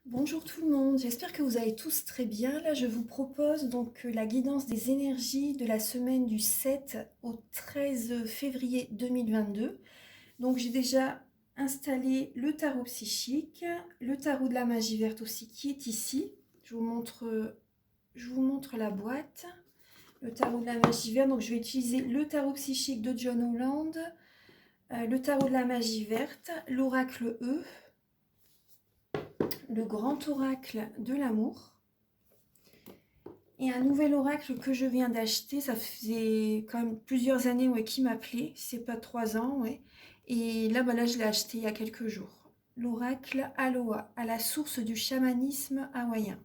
Bonjour tout le monde, j'espère que vous allez tous très bien. Là, je vous propose donc la guidance des énergies de la semaine du 7 au 13 février 2022. Donc, j'ai déjà installé le tarot psychique, le tarot de la magie verte aussi qui est ici. Je vous montre la boîte, le tarot de la magie verte. Donc, je vais utiliser le tarot psychique de John Holland, le tarot de la magie verte, l'oracle E, le grand oracle de l'amour. Et un nouvel oracle que je viens d'acheter, ça faisait quand même plusieurs années qui m'appelait, c'est pas 3 ans, ouais. Et là, je l'ai acheté il y a quelques jours. L'oracle Aloha, à la source du chamanisme hawaïen.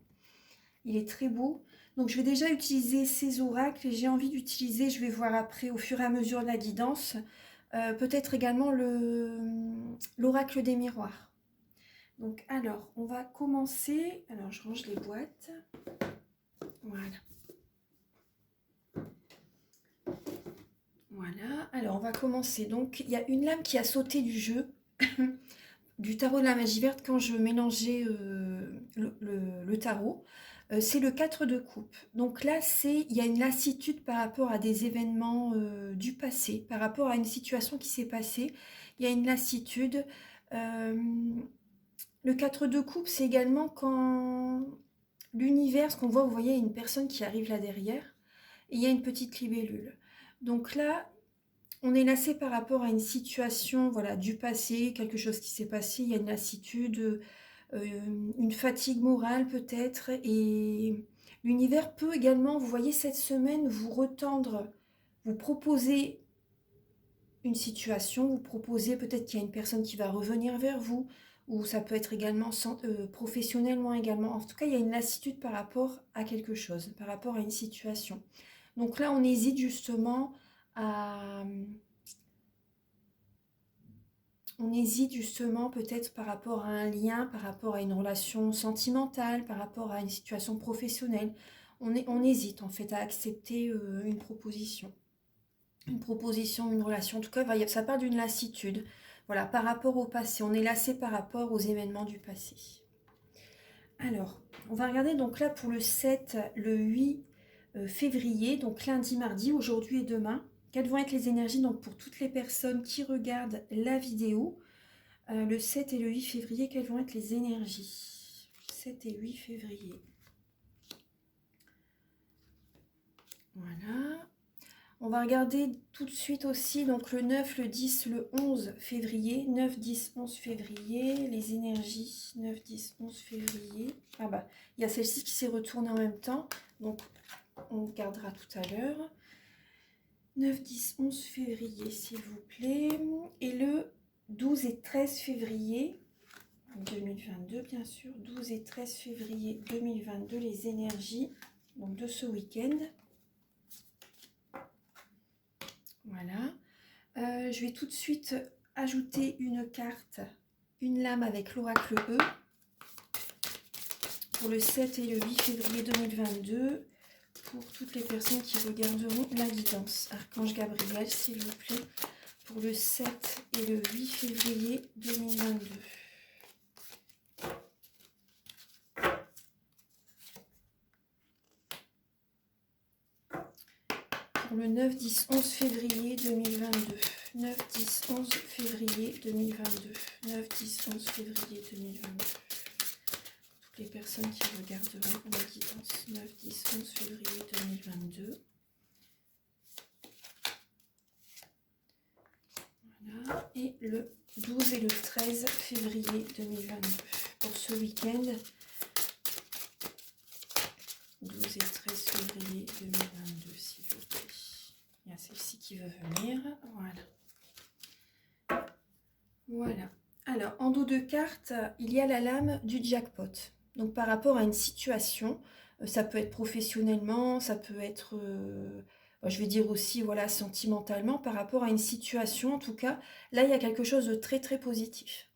Il est très beau. Donc je vais déjà utiliser ces oracles et j'ai envie d'utiliser, je vais voir après au fur et à mesure de la guidance, peut-être également l'oracle des miroirs. Donc alors, on va commencer. Alors je range les boîtes. Voilà. Voilà, alors on va commencer. Donc il y a une lame qui a sauté du jeu, du tarot de la magie verte quand je mélangeais le tarot. C'est le 4 de coupe. Donc là, il y a une lassitude par rapport à des événements du passé, par rapport à une situation qui s'est passée. Il y a une lassitude. Euh, le 4 de coupe, c'est également quand l'univers, ce qu'on voit, vous voyez, il y a une personne qui arrive là derrière, et il y a une petite libellule. Donc là, on est lassé par rapport à une situation, voilà, du passé, quelque chose qui s'est passé, il y a une lassitude, une fatigue morale peut-être, et l'univers peut également, vous voyez, cette semaine, vous retendre, vous proposer une situation, vous proposer peut-être qu'il y a une personne qui va revenir vers vous, ou ça peut être également professionnellement également. En tout cas, il y a une lassitude par rapport à quelque chose, par rapport à une situation. Donc là, on hésite justement à on hésite justement peut-être par rapport à un lien, par rapport à une relation sentimentale, par rapport à une situation professionnelle. On hésite en fait à accepter une proposition. Une proposition, une relation. En tout cas, ça part d'une lassitude. Voilà, par rapport au passé. On est lassé par rapport aux événements du passé. Alors, on va regarder donc là pour le 7, le 8 février, donc lundi, mardi, aujourd'hui et demain. Quelles vont être les énergies donc pour toutes les personnes qui regardent la vidéo? Le 7 et le 8 février, quelles vont être les énergies? 7 et 8 février. Voilà. On va regarder tout de suite aussi donc le 9, le 10, le 11 février. 9, 10, 11 février. Les énergies 9, 10, 11 février. Ah bah, il y a celle-ci qui s'est retournée en même temps. Donc, on regardera tout à l'heure. 9, 10, 11 février, s'il vous plaît. Et le 12 et 13 février 2022, bien sûr. 12 et 13 février 2022, les énergies donc, de ce week-end. Voilà. Je vais tout de suite ajouter une carte, une lame avec l'oracle E pour le 7 et le 8 février 2022 pour toutes les personnes qui regarderont la guidance. Archange Gabriel, s'il vous plaît, pour le 7 et le 8 février 2022. Pour le 9, 10, 11 février 2022. 9, 10, 11 février 2022. 9, 10, 11 février 2022. Toutes les personnes qui regarderont la guidance. 9, 10, 11 février 2022. Voilà. Et le 12 et le 13 février 2022. Pour ce week-end. 12 et 13 février 2022, s'il vous plaît. Il y a celle-ci qui veut venir. Voilà. Voilà. Alors, en dos de carte, il y a la lame du jackpot. Donc, par rapport à une situation, ça peut être professionnellement, ça peut être, je vais dire aussi, voilà, sentimentalement, par rapport à une situation, en tout cas, là, il y a quelque chose de très, très positif.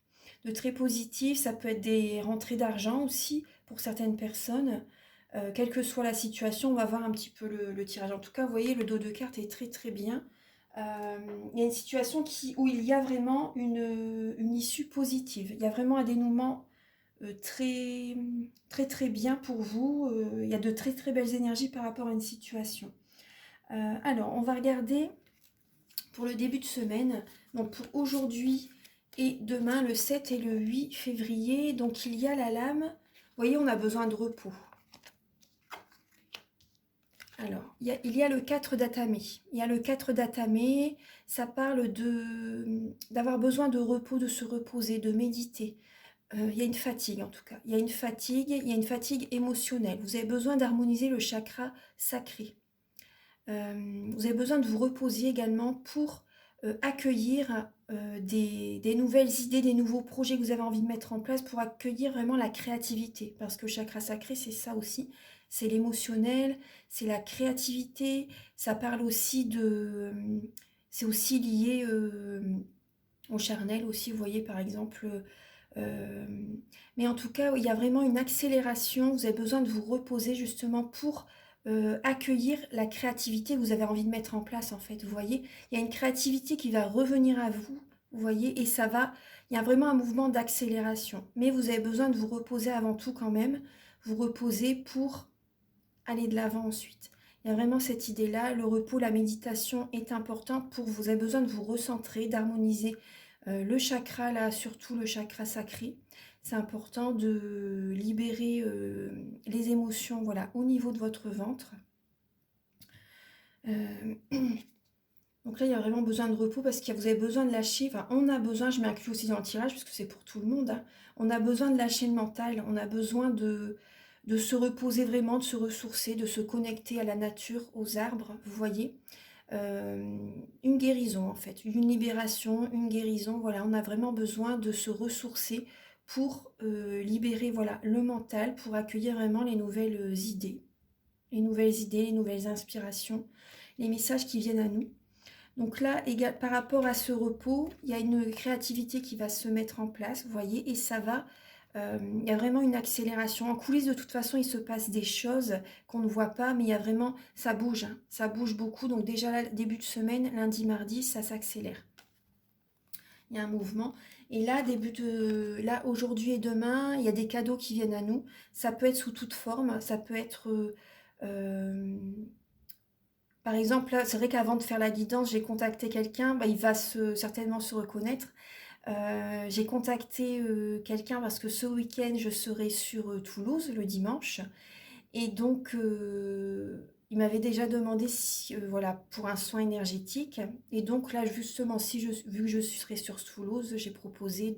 De très positif, ça peut être des rentrées d'argent aussi, pour certaines personnes. Quelle que soit la situation, on va voir un petit peu le tirage. En tout cas, vous voyez, le dos de carte est très, très bien. Il y a une situation où il y a vraiment une issue positive. Il y a vraiment un dénouement très, très très bien pour vous. Il y a de très très belles énergies par rapport à une situation. Alors, on va regarder pour le début de semaine. Donc pour aujourd'hui et demain, le 7 et le 8 février. Donc il y a la lame. Vous voyez, on a besoin de repos. Alors, il y a le 4 d'Atamé. Il y a le 4 d'Atamé, ça parle d'avoir besoin de repos, de se reposer, de méditer. Il y a une fatigue en tout cas. Il y a une fatigue émotionnelle. Vous avez besoin d'harmoniser le chakra sacré. Vous avez besoin de vous reposer également pour accueillir des nouvelles idées, des nouveaux projets que vous avez envie de mettre en place, pour accueillir vraiment la créativité. Parce que le chakra sacré, c'est ça aussi. C'est l'émotionnel, c'est la créativité. Ça parle aussi de... C'est aussi lié au charnel aussi, vous voyez par exemple... euh, mais en tout cas, il y a vraiment une accélération. Vous avez besoin de vous reposer justement pour accueillir la créativité que vous avez envie de mettre en place en fait. Vous voyez, il y a une créativité qui va revenir à vous. Vous voyez, et ça va. Il y a vraiment un mouvement d'accélération. Mais vous avez besoin de vous reposer avant tout quand même. Vous reposer pour aller de l'avant ensuite. Il y a vraiment cette idée-là. Le repos, la méditation est important pour vous. Vous avez besoin de vous recentrer, d'harmoniser le chakra, là, surtout le chakra sacré. C'est important de libérer les émotions, voilà, au niveau de votre ventre. Donc là, il y a vraiment besoin de repos parce que vous avez besoin de lâcher. Enfin, on a besoin, je m'inclus aussi dans le tirage parce que c'est pour tout le monde. Hein. On a besoin de lâcher le mental. On a besoin de se reposer vraiment, de se ressourcer, de se connecter à la nature, aux arbres, vous voyez. Une guérison en fait, une libération, une guérison. Voilà, on a vraiment besoin de se ressourcer pour libérer voilà, le mental, pour accueillir vraiment les nouvelles idées, les nouvelles inspirations, les messages qui viennent à nous. Donc là, par rapport à ce repos, il y a une créativité qui va se mettre en place, vous voyez, et ça va. Il y a vraiment une accélération. En coulisses, de toute façon, il se passe des choses qu'on ne voit pas, mais il y a vraiment, ça bouge, hein, ça bouge beaucoup. Donc déjà, là, début de semaine, lundi, mardi, ça s'accélère. Il y a un mouvement. Et là, là aujourd'hui et demain, il y a des cadeaux qui viennent à nous. Ça peut être sous toute forme, ça peut être... par exemple, là, c'est vrai qu'avant de faire la guidance, j'ai contacté quelqu'un, bah, il va certainement se reconnaître. J'ai contacté quelqu'un parce que ce week-end, je serai sur Toulouse le dimanche. Et donc, il m'avait déjà demandé si, voilà, pour un soin énergétique. Et donc là, justement, vu que je serai sur Toulouse, j'ai proposé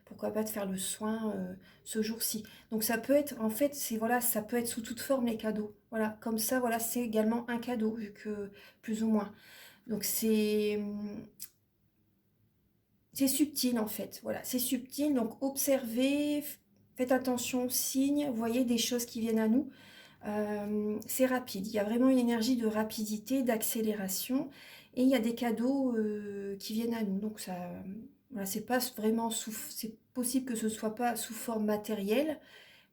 pourquoi pas de faire le soin ce jour-ci. Donc ça peut être, en fait, voilà, ça peut être sous toute forme les cadeaux. Voilà, comme ça, voilà, c'est également un cadeau, vu que plus ou moins. Donc c'est subtil en fait, voilà, c'est subtil, donc observez, faites attention aux signes, vous voyez des choses qui viennent à nous. C'est rapide, il y a vraiment une énergie de rapidité, d'accélération, et il y a des cadeaux qui viennent à nous. Donc ça, voilà, c'est pas vraiment c'est possible que ce soit pas sous forme matérielle,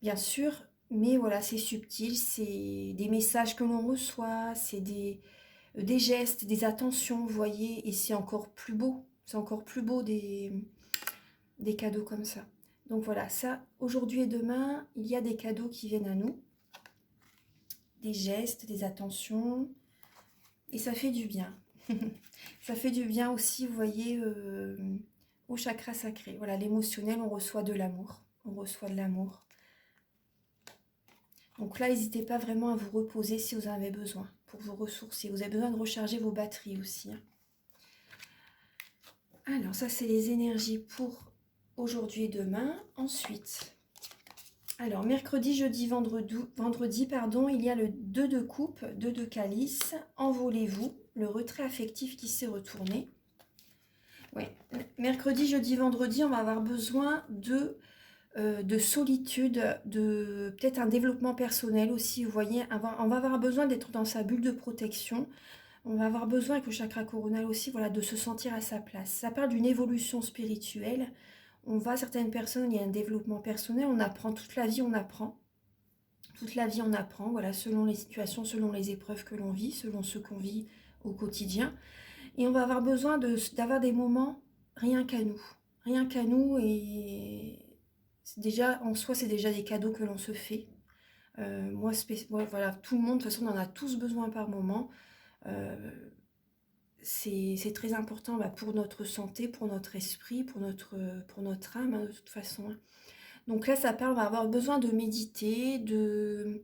bien sûr, mais voilà, c'est subtil, c'est des messages que l'on reçoit, c'est des gestes, des attentions, vous voyez, et c'est encore plus beau. C'est encore plus beau des cadeaux comme ça. Donc voilà, ça, aujourd'hui et demain, il y a des cadeaux qui viennent à nous. Des gestes, des attentions. Et ça fait du bien. Ça fait du bien aussi, vous voyez, au chakra sacré. Voilà, l'émotionnel, on reçoit de l'amour. On reçoit de l'amour. Donc là, n'hésitez pas vraiment à vous reposer si vous en avez besoin, pour vous ressourcer. Vous avez besoin de recharger vos batteries aussi. Hein. Alors, ça, c'est les énergies pour aujourd'hui et demain. Ensuite, alors, mercredi, jeudi, vendredi, pardon, il y a le 2 de coupe, 2 de calice. Envolez-vous, le retrait affectif qui s'est retourné. Ouais. Mercredi, jeudi, vendredi, on va avoir besoin de solitude, de peut-être un développement personnel aussi. Vous voyez, on va avoir besoin d'être dans sa bulle de protection. On va avoir besoin, avec le chakra coronal aussi, voilà, de se sentir à sa place. Ça parle d'une évolution spirituelle. Certaines personnes, il y a un développement personnel, on apprend toute la vie, on apprend. Toute la vie, on apprend, voilà, selon les situations, selon les épreuves que l'on vit, selon ce qu'on vit au quotidien. Et on va avoir besoin d'avoir des moments rien qu'à nous. Rien qu'à nous, et Déjà, en soi, c'est déjà des cadeaux que l'on se fait. Moi, voilà, tout le monde, de toute façon, on en a tous besoin par moment. Euh, c'est très important pour notre santé, pour notre esprit, pour notre âme, hein, de toute façon. Hein. Donc là, ça parle, on va avoir besoin de méditer, de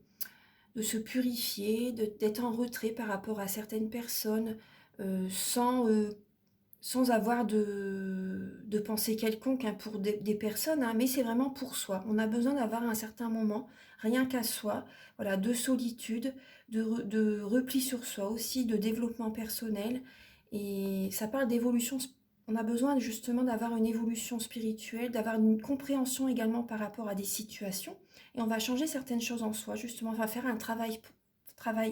se purifier, d'être en retrait par rapport à certaines personnes, sans avoir de pensée quelconque hein, pour des personnes, hein, mais c'est vraiment pour soi. On a besoin d'avoir un certain moment, rien qu'à soi, voilà, de solitude, de repli sur soi aussi, de développement personnel. Et ça parle d'évolution. On a besoin justement d'avoir une évolution spirituelle, d'avoir une compréhension également par rapport à des situations. Et on va changer certaines choses en soi, justement. On va faire un travail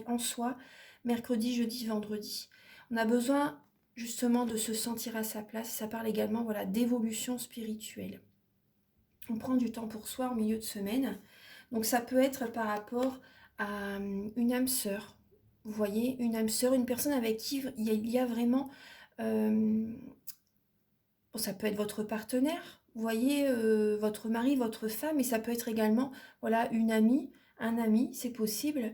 en soi, mercredi, jeudi, vendredi. On a besoin justement de se sentir à sa place. Ça parle également voilà, d'évolution spirituelle. On prend du temps pour soi en milieu de semaine. Donc ça peut être par rapport à une âme sœur. Vous voyez, une âme sœur, une personne avec qui il y a vraiment... ça peut être votre partenaire, vous voyez, votre mari, votre femme, et ça peut être également voilà, une amie, un ami, c'est possible.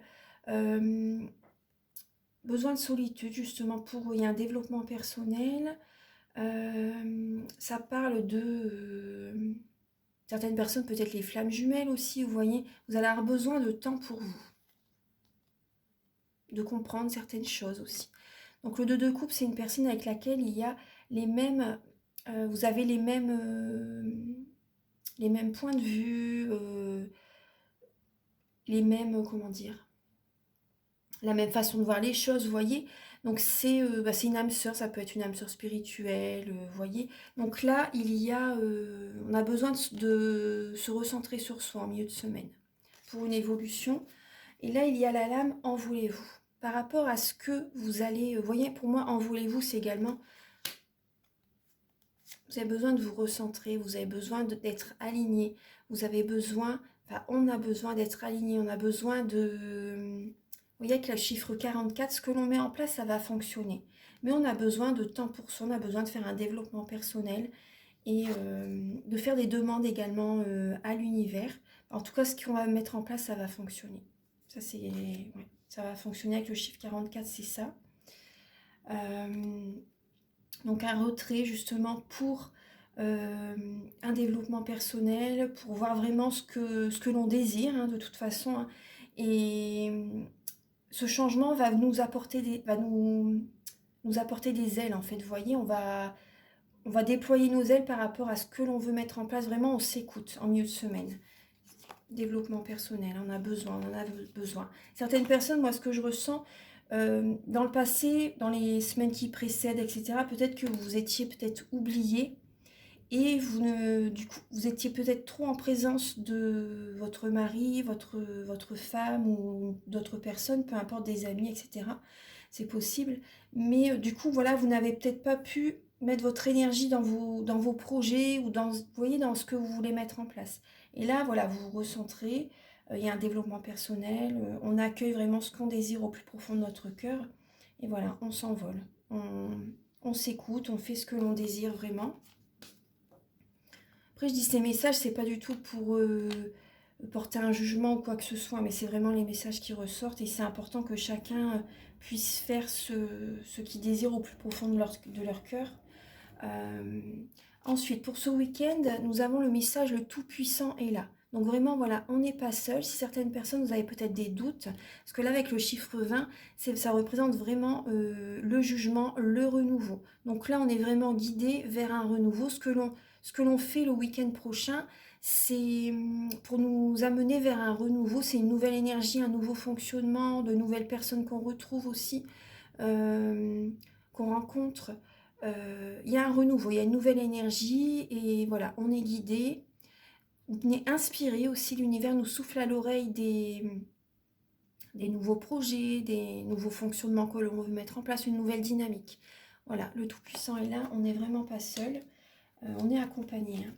Besoin de solitude, justement, pour il y a un développement personnel. Ça parle de certaines personnes, peut-être les flammes jumelles aussi, vous voyez. Vous allez avoir besoin de temps pour vous, de comprendre certaines choses aussi. Donc le 2 de coupe, c'est une personne avec laquelle il y a les mêmes... vous avez les mêmes points de vue, les mêmes, comment dire, la même façon de voir les choses, vous voyez. Donc c'est une âme sœur, ça peut être une âme sœur spirituelle, vous voyez. Donc là, on a besoin de se recentrer sur soi en milieu de semaine pour une évolution. Et là, il y a la lame, en voulez-vous. Par rapport à ce que vous allez, vous voyez, pour moi, en voulez-vous, c'est également, vous avez besoin de vous recentrer, vous avez besoin d'être aligné, vous avez besoin, on a besoin d'être aligné, on a besoin de... Vous voyez, avec le chiffre 44, ce que l'on met en place, ça va fonctionner. Mais on a besoin de temps pour soi, on a besoin de faire un développement personnel et de faire des demandes également à l'univers. En tout cas, ce qu'on va mettre en place, ça va fonctionner. Ça, ça va fonctionner avec le chiffre 44, c'est ça. Donc un retrait justement pour un développement personnel, pour voir vraiment ce que l'on désire hein, de toute façon. Hein. Et ce changement va nous apporter nous apporter des ailes en fait. Vous voyez, on va déployer nos ailes par rapport à ce que l'on veut mettre en place. Vraiment, on s'écoute en milieu de semaine. Développement personnel, on en a besoin. Certaines personnes, moi ce que je ressens, dans le passé, dans les semaines qui précèdent, etc., peut-être que vous étiez peut-être oublié et du coup, vous étiez peut-être trop en présence de votre mari, votre femme ou d'autres personnes, peu importe des amis, etc. C'est possible. Mais du coup, voilà, vous n'avez peut-être pas pu mettre votre énergie dans vos projets ou vous voyez, dans ce que vous voulez mettre en place. Et là, voilà, vous vous recentrez, il y a un développement personnel, on accueille vraiment ce qu'on désire au plus profond de notre cœur. Et voilà, on s'envole. On s'écoute, on fait ce que l'on désire vraiment. Après, je dis ces messages, c'est pas du tout pour porter un jugement ou quoi que ce soit, mais c'est vraiment les messages qui ressortent et c'est important que chacun puisse faire ce qu'il désire au plus profond de leur cœur. Ensuite, pour ce week-end, nous avons le message « Le Tout-Puissant est là ». Donc vraiment, voilà, on n'est pas seul. Si certaines personnes, vous avez peut-être des doutes, parce que là, avec le chiffre 20, ça représente vraiment le jugement, le renouveau. Donc là, on est vraiment guidé vers un renouveau. Ce que l'on fait le week-end prochain, c'est pour nous amener vers un renouveau. C'est une nouvelle énergie, un nouveau fonctionnement, de nouvelles personnes qu'on retrouve aussi, qu'on rencontre. Il y a un renouveau, il y a une nouvelle énergie et voilà, on est guidé, on est inspiré aussi, l'univers nous souffle à l'oreille des nouveaux projets, des nouveaux fonctionnements que l'on veut mettre en place, une nouvelle dynamique. Voilà, le Tout-Puissant est là, on n'est vraiment pas seul, on est accompagné. Hein.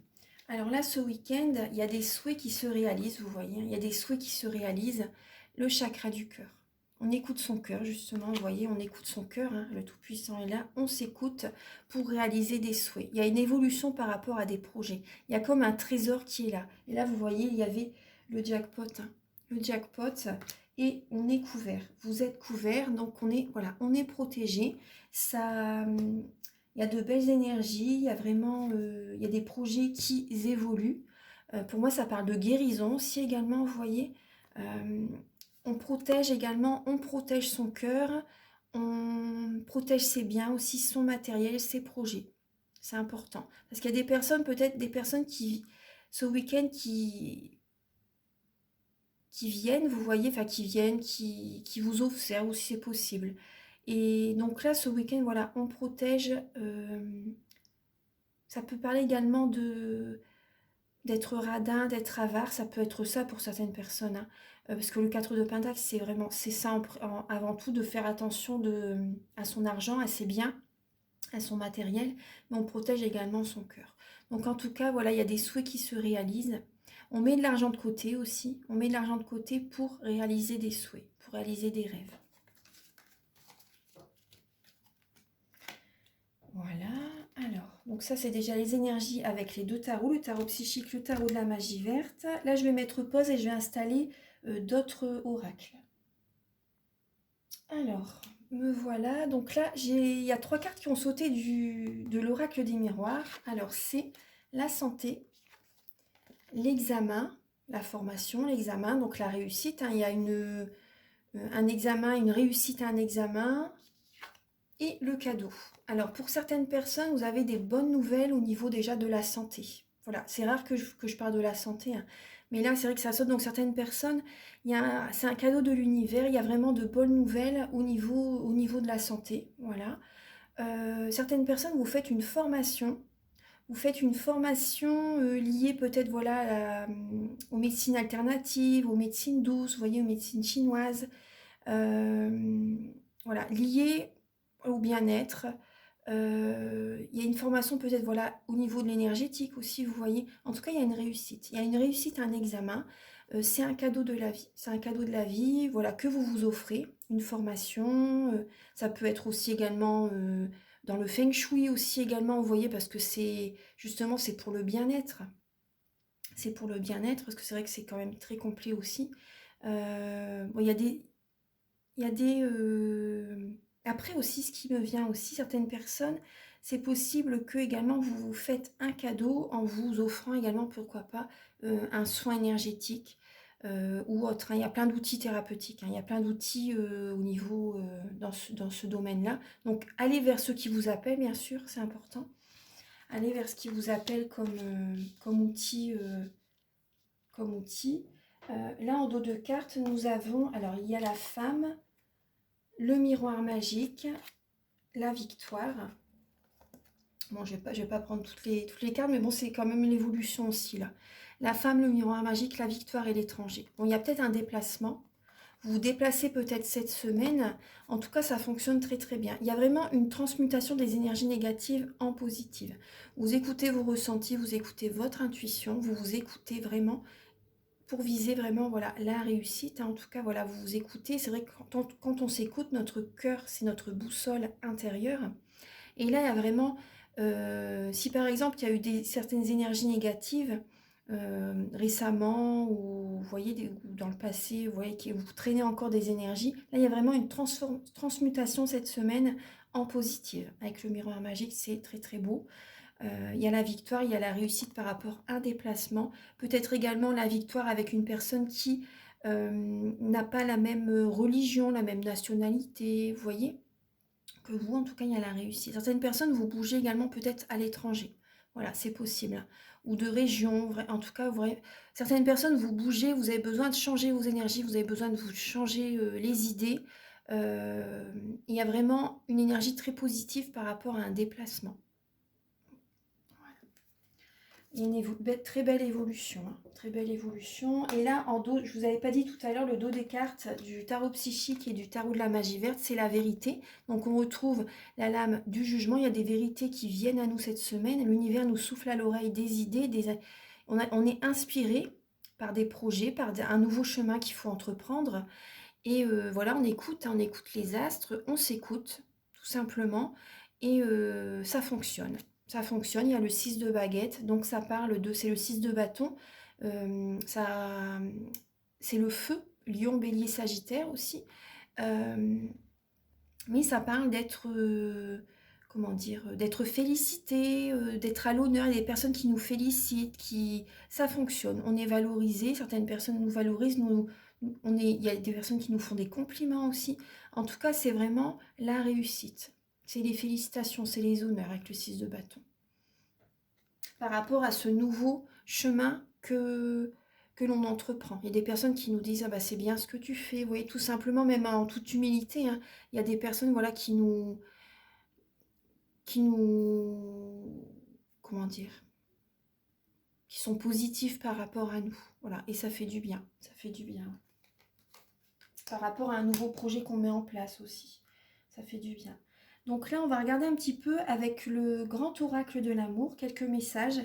Alors là, ce week-end, il y a des souhaits qui se réalisent, vous voyez, il y a des souhaits qui se réalisent, le chakra du cœur. On écoute son cœur, justement, vous voyez, on écoute son cœur, hein, le Tout-Puissant est là, on s'écoute pour réaliser des souhaits. Il y a une évolution par rapport à des projets. Il y a comme un trésor qui est là. Et là, vous voyez, il y avait le jackpot, hein, le jackpot, et on est couvert. Vous êtes couvert, donc on est, voilà, on est protégé. Ça, il y a de belles énergies, il y a vraiment, il y a des projets qui évoluent. Pour moi, ça parle de guérison aussi également, vous voyez. Euh, on protège également, on protège son cœur, on protège ses biens, aussi son matériel, ses projets. C'est important. Parce qu'il y a des personnes, peut-être des personnes qui, ce week-end, qui viennent, vous voyez, enfin qui viennent, qui vous observent si c'est possible. Et donc là, ce week-end, voilà, on protège. Ça peut parler également de d'être radin, d'être avare, ça peut être ça pour certaines personnes, hein. Parce que le 4 de Pentacle, c'est vraiment, c'est ça avant tout, de faire attention à son argent, à ses biens, à son matériel, mais on protège également son cœur. Donc en tout cas, voilà, il y a des souhaits qui se réalisent. On met de l'argent de côté aussi, on met de l'argent de côté pour réaliser des souhaits, pour réaliser des rêves. Voilà, alors, donc ça c'est déjà les énergies avec les deux tarots, le tarot psychique, le tarot de la magie verte. Là je vais mettre pause et je vais installer d'autres oracles. Alors, me voilà, donc là il y a 3 cartes qui ont sauté de l'oracle des miroirs. Alors c'est la santé, l'examen, la formation, l'examen, donc la réussite, hein. Il y a un examen, une réussite à un examen, et le cadeau. Alors, pour certaines personnes, vous avez des bonnes nouvelles au niveau déjà de la santé. Voilà, c'est rare que je parle de la santé, hein. Mais là, c'est vrai que ça saute. Donc, certaines personnes, c'est un cadeau de l'univers. Il y a vraiment de bonnes nouvelles au niveau de la santé. Voilà. Certaines personnes, vous faites une formation. Vous faites une formation liée peut-être voilà, aux médecines alternatives, aux médecines douces, vous voyez, aux médecines chinoises. Voilà, liée au bien-être. Il y a une formation peut-être voilà, au niveau de l'énergétique aussi, vous voyez. En tout cas, il y a une réussite. Il y a une réussite à un examen. C'est un cadeau de la vie. C'est un cadeau de la vie, voilà, que vous vous offrez. Une formation. Ça peut être aussi également dans le feng shui aussi également, vous voyez, parce que c'est justement c'est pour le bien-être. C'est pour le bien-être, parce que c'est vrai que c'est quand même très complet aussi. Bon, il y a des... Après aussi, ce qui me vient aussi, certaines personnes, c'est possible que également vous vous faites un cadeau en vous offrant également, pourquoi pas, un soin énergétique ou autre, hein. Il y a plein d'outils thérapeutiques, hein. Il y a plein d'outils au niveau dans ce domaine-là. Donc, allez vers ceux qui vous appellent, bien sûr, c'est important. Allez vers ce qui vous appelle comme outil. Comme outil. Là, en dos de cartes, nous avons... Alors, il y a la femme, le miroir magique, la victoire. Bon, je vais pas prendre toutes les cartes, mais bon, c'est quand même l'évolution aussi, là. La femme, le miroir magique, la victoire et l'étranger. Bon, il y a peut-être un déplacement. Vous vous déplacez peut-être cette semaine. En tout cas, ça fonctionne très très bien. Il y a vraiment une transmutation des énergies négatives en positives. Vous écoutez vos ressentis, vous écoutez votre intuition, vous vous écoutez vraiment pour viser vraiment voilà, la réussite, hein. En tout cas, voilà, vous vous écoutez. C'est vrai que quand on s'écoute, notre cœur, c'est notre boussole intérieure. Et là, il y a vraiment, si par exemple, il y a eu certaines énergies négatives récemment, ou vous voyez, dans le passé, vous voyez que vous traînez encore des énergies, là, il y a vraiment une transmutation cette semaine en positive. Avec le miroir magique, c'est très très beau. Il y a la victoire, il y a la réussite par rapport à un déplacement. Peut-être également la victoire avec une personne qui n'a pas la même religion, la même nationalité, vous voyez, que vous. En tout cas, il y a la réussite. Certaines personnes, vous bougez également peut-être à l'étranger. Voilà, c'est possible. Ou de région. En tout cas, certaines personnes, vous bougez, vous avez besoin de changer vos énergies, vous avez besoin de vous changer les idées. Il y a vraiment une énergie très positive par rapport à un déplacement. Il y a une très belle évolution, hein, très belle évolution. Et là, en dos, je vous avais pas dit tout à l'heure, le dos des cartes du tarot psychique et du tarot de la magie verte, c'est la vérité. Donc on retrouve la lame du jugement. Il y a des vérités qui viennent à nous cette semaine. L'univers nous souffle à l'oreille des idées. On est inspiré par des projets, par un nouveau chemin qu'il faut entreprendre. Et voilà, on écoute les astres, on s'écoute, tout simplement. Et ça fonctionne. Ça fonctionne, il y a le 6 de baguette, donc ça parle de... C'est le 6 de bâton. Ça, c'est le feu, lion, bélier, sagittaire aussi. Euh, mais ça parle d'être... comment dire, d'être félicité, d'être à l'honneur. Il y a des personnes qui nous félicitent, qui... Ça fonctionne. On est valorisé, certaines personnes nous valorisent, il y a des personnes qui nous font des compliments aussi. En tout cas, c'est vraiment la réussite. C'est les félicitations, c'est les honneurs avec le 6 de bâton. Par rapport à ce nouveau chemin que l'on entreprend. Il y a des personnes qui nous disent ah bah c'est bien ce que tu fais, vous voyez, tout simplement, même en toute humilité, hein. Il y a des personnes voilà, qui nous, comment dire, qui sont positifs par rapport à nous. Voilà, et ça fait du bien, ça fait du bien. Par rapport à un nouveau projet qu'on met en place aussi. Ça fait du bien. Donc là, on va regarder un petit peu avec le grand oracle de l'amour, quelques messages.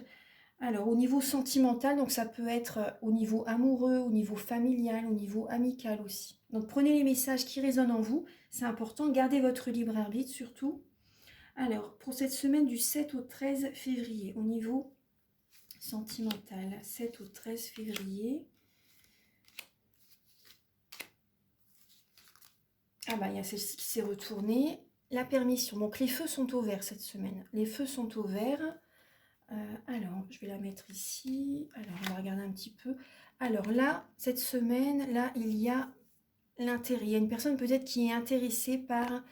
Alors, au niveau sentimental, donc ça peut être au niveau amoureux, au niveau familial, au niveau amical aussi. Donc prenez les messages qui résonnent en vous. C'est important, gardez votre libre arbitre surtout. Alors, pour cette semaine du 7 au 13 février, au niveau sentimental, 7 au 13 février... Ah bah, il y a celle-ci qui s'est retournée. La permission. Donc, les feux sont au vert cette semaine. Les feux sont au vert. Alors, je vais la mettre ici. Alors, on va regarder un petit peu. Alors là, cette semaine, là, il y a l'intérêt. Il y a une personne peut-être qui est intéressée par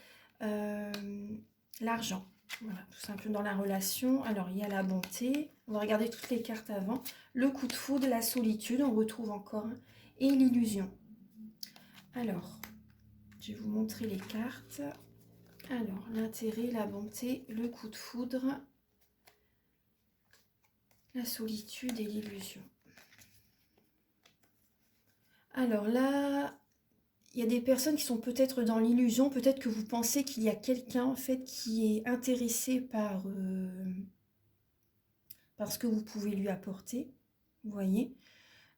l'argent. Voilà, tout simplement dans la relation. Alors, il y a la bonté. On va regarder toutes les cartes avant. Le coup de foudre, la solitude, on retrouve encore. Et l'illusion. Alors... je vais vous montrer les cartes. Alors, l'intérêt, la bonté, le coup de foudre, la solitude et l'illusion. Alors là, il y a des personnes qui sont peut-être dans l'illusion. Peut-être que vous pensez qu'il y a quelqu'un en fait qui est intéressé par ce que vous pouvez lui apporter. Vous voyez.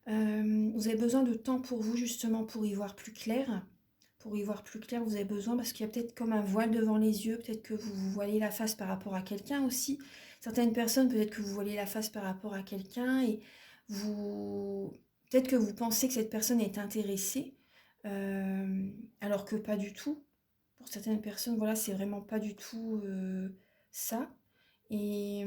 Vous avez besoin de temps pour vous justement pour y voir plus clair. Pour y voir plus clair, vous avez besoin, parce qu'il y a peut-être comme un voile devant les yeux, peut-être que vous vous voilez la face par rapport à quelqu'un aussi. Certaines personnes, peut-être que vous voilez la face par rapport à quelqu'un et peut-être que vous pensez que cette personne est intéressée, alors que pas du tout. Pour certaines personnes, voilà, c'est vraiment pas du tout ça. Et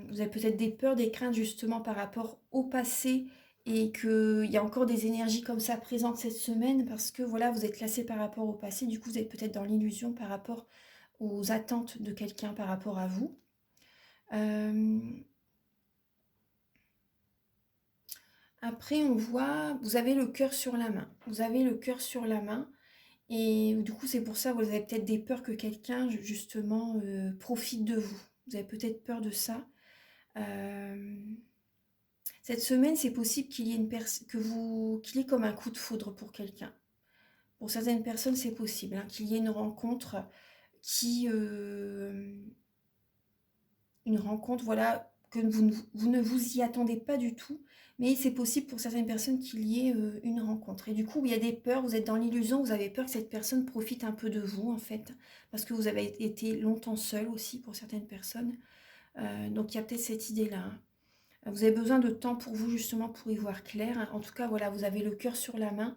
vous avez peut-être des peurs, des craintes justement par rapport au passé et qu'il y a encore des énergies comme ça présentes cette semaine parce que voilà, vous êtes classé par rapport au passé, du coup vous êtes peut-être dans l'illusion par rapport aux attentes de quelqu'un par rapport à vous. Après on voit, vous avez le cœur sur la main, vous avez le cœur sur la main et du coup c'est pour ça que vous avez peut-être des peurs que quelqu'un justement profite de vous. Vous avez peut-être peur de ça. Cette semaine, c'est possible qu'il y ait qu'il y ait comme un coup de foudre pour quelqu'un. Pour certaines personnes, c'est possible hein, qu'il y ait une rencontre une rencontre, voilà, que vous ne vous y attendez pas du tout, mais c'est possible pour certaines personnes qu'il y ait une rencontre. Et du coup, il y a des peurs, vous êtes dans l'illusion, vous avez peur que cette personne profite un peu de vous, en fait, parce que vous avez été longtemps seul aussi pour certaines personnes. Donc, il y a peut-être cette idée-là. Hein. Vous avez besoin de temps pour vous, justement, pour y voir clair. En tout cas, voilà, vous avez le cœur sur la main.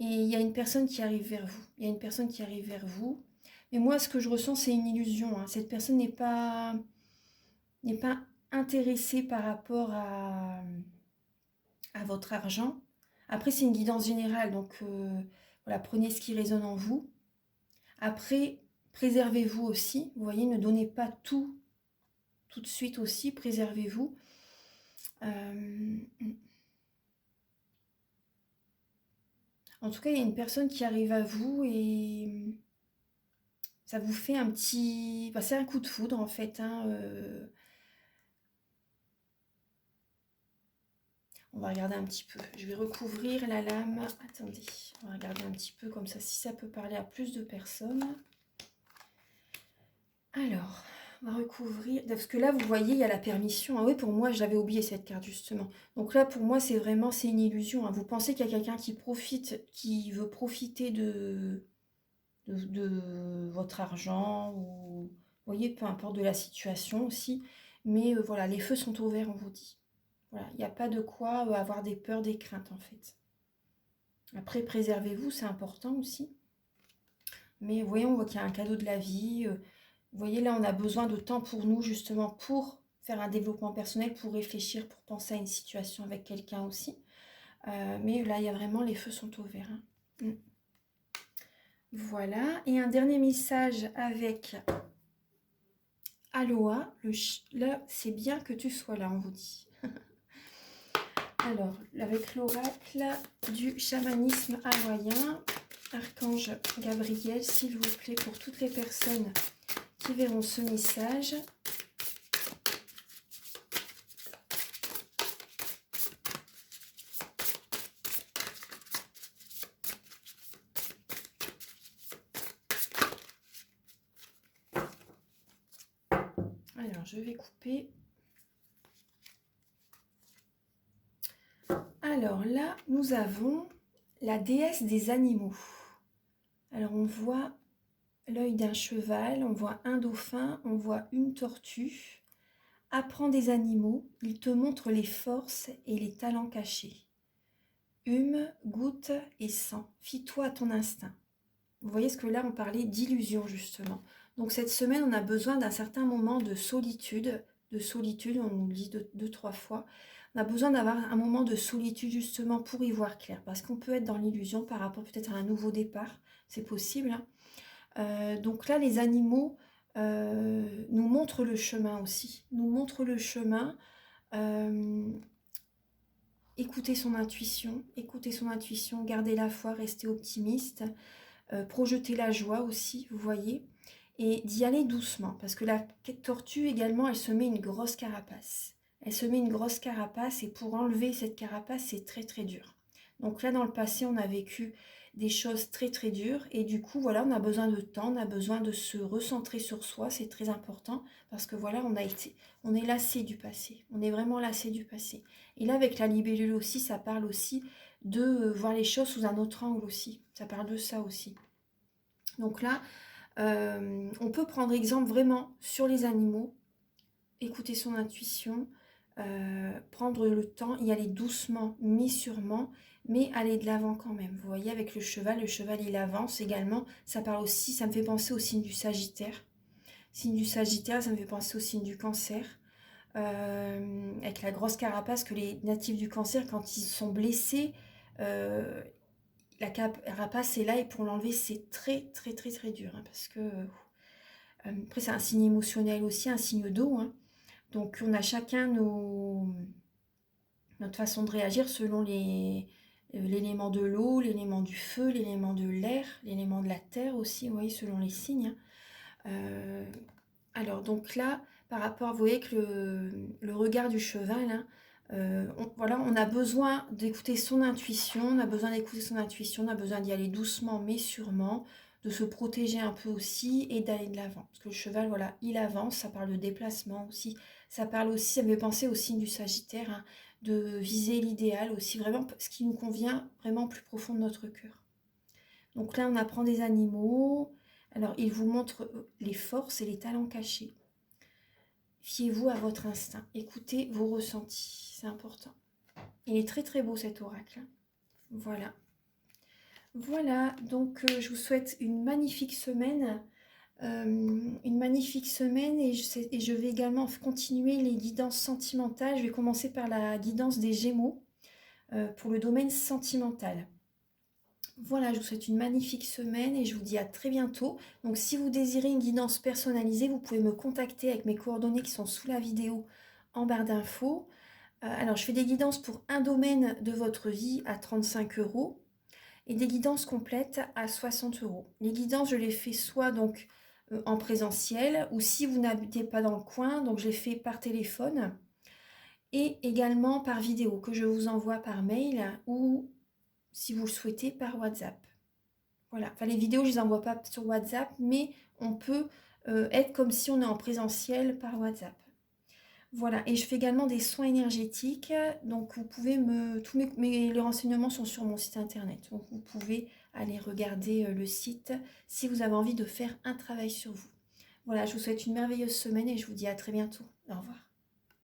Et il y a une personne qui arrive vers vous. Il y a une personne qui arrive vers vous. Mais moi, ce que je ressens, c'est une illusion. Hein. Cette personne n'est pas intéressée par rapport à votre argent. Après, c'est une guidance générale. Donc, voilà, prenez ce qui résonne en vous. Après, préservez-vous aussi. Vous voyez, ne donnez pas tout de suite aussi. Préservez-vous. En tout cas, il y a une personne qui arrive à vous et ça vous fait un petit... Bah, c'est un coup de foudre en fait. Hein, On va regarder un petit peu. Je vais recouvrir la lame. Attendez, on va regarder un petit peu comme ça, si ça peut parler à plus de personnes. Alors, On va recouvrir, parce que là, vous voyez, il y a la permission. Ah oui, pour moi, j'avais oublié cette carte, justement. Donc là, pour moi, c'est vraiment, c'est une illusion, hein. Vous pensez qu'il y a quelqu'un qui profite, qui veut profiter de votre argent, ou, vous voyez, peu importe de la situation aussi. Mais voilà, les feux sont ouverts, on vous dit. Voilà, il n'y a pas de quoi avoir des peurs, des craintes, en fait. Après, préservez-vous, c'est important aussi. Mais voyons, on voit qu'il y a un cadeau de la vie. Vous voyez, là, on a besoin de temps pour nous, justement, pour faire un développement personnel, pour réfléchir, pour penser à une situation avec quelqu'un aussi. Mais là, il y a vraiment, les feux sont ouverts, hein. Voilà. Et un dernier message avec Aloha. Là, c'est bien que tu sois là, on vous dit. Alors, avec l'oracle du chamanisme hawaïen, Archange Gabriel, s'il vous plaît, pour toutes les personnes qui verront ce message. Alors, je vais couper. Alors là, nous avons la déesse des animaux. Alors, on voit l'œil d'un cheval, on voit un dauphin, on voit une tortue. Apprends des animaux, ils te montrent les forces et les talents cachés. Hume, goûte et sens. Fie-toi à ton instinct. Vous voyez ce que là, on parlait d'illusion, justement. Donc, cette semaine, on a besoin d'un certain moment de solitude. On nous le dit deux, trois fois. On a besoin d'avoir un moment de solitude, justement, pour y voir clair. Parce qu'on peut être dans l'illusion par rapport peut-être à un nouveau départ. C'est possible, hein. Donc là, les animaux nous montrent le chemin aussi. Nous montrent le chemin. Écoutez son intuition, gardez la foi, restez optimiste, projetez la joie aussi, vous voyez, et d'y aller doucement, parce que la tortue également, elle se met une grosse carapace. Et pour enlever cette carapace, c'est très très dur. Donc là, dans le passé, on a vécu des choses très très dures, et du coup, voilà, on a besoin de temps, on a besoin de se recentrer sur soi, c'est très important, parce que voilà, on est lassé du passé, on est vraiment lassé du passé. Et là, avec la libellule aussi, ça parle aussi de voir les choses sous un autre angle aussi. Ça parle de ça aussi. Donc là, on peut prendre exemple vraiment sur les animaux, écouter son intuition, prendre le temps, y aller doucement mais sûrement, mais aller de l'avant quand même. Vous voyez, avec le cheval il avance également. Ça parle aussi, ça me fait penser au signe du Sagittaire. Signe du Sagittaire, ça me fait penser au signe du Cancer. Avec la grosse carapace que les natifs du Cancer, quand ils sont blessés, la carapace est là, et pour l'enlever, c'est très très très très dur, hein, parce que après c'est un signe émotionnel aussi, un signe d'eau, hein. Donc on a chacun notre façon de réagir selon l'élément de l'eau, l'élément du feu, l'élément de l'air, l'élément de la terre aussi, vous voyez, selon les signes, hein. Alors donc là, par rapport, vous voyez que le regard du cheval, hein, voilà, on a besoin d'écouter son intuition, on a besoin d'y aller doucement mais sûrement, de se protéger un peu aussi et d'aller de l'avant. Parce que le cheval, voilà, il avance, ça parle de déplacement aussi, ça me fait penser au signe du Sagittaire, hein, de viser l'idéal aussi, vraiment ce qui nous convient vraiment au plus profond de notre cœur. Donc là, on apprend des animaux. Alors, il vous montre les forces et les talents cachés. Fiez-vous à votre instinct. Écoutez vos ressentis. C'est important. Il est très très beau cet oracle. Voilà. Voilà. Donc, je vous souhaite une magnifique semaine. Et je vais également continuer les guidances sentimentales. Je vais commencer par la guidance des Gémeaux pour le domaine sentimental. Voilà, je vous souhaite une magnifique semaine et je vous dis à très bientôt. Donc si vous désirez une guidance personnalisée, vous pouvez me contacter avec mes coordonnées qui sont sous la vidéo en barre d'infos. Alors je fais des guidances pour un domaine de votre vie à 35 € et des guidances complètes à 60 €. Les guidances, je les fais soit donc en présentiel, ou si vous n'habitez pas dans le coin, donc je les fais par téléphone et également par vidéo que je vous envoie par mail ou, si vous le souhaitez, par WhatsApp. Voilà, enfin les vidéos je ne les envoie pas sur WhatsApp, mais on peut être comme si on est en présentiel par WhatsApp. Voilà, et je fais également des soins énergétiques, donc vous pouvez les renseignements sont sur mon site internet, donc vous pouvez aller regarder le site si vous avez envie de faire un travail sur vous. Voilà, je vous souhaite une merveilleuse semaine et je vous dis à très bientôt. Au revoir.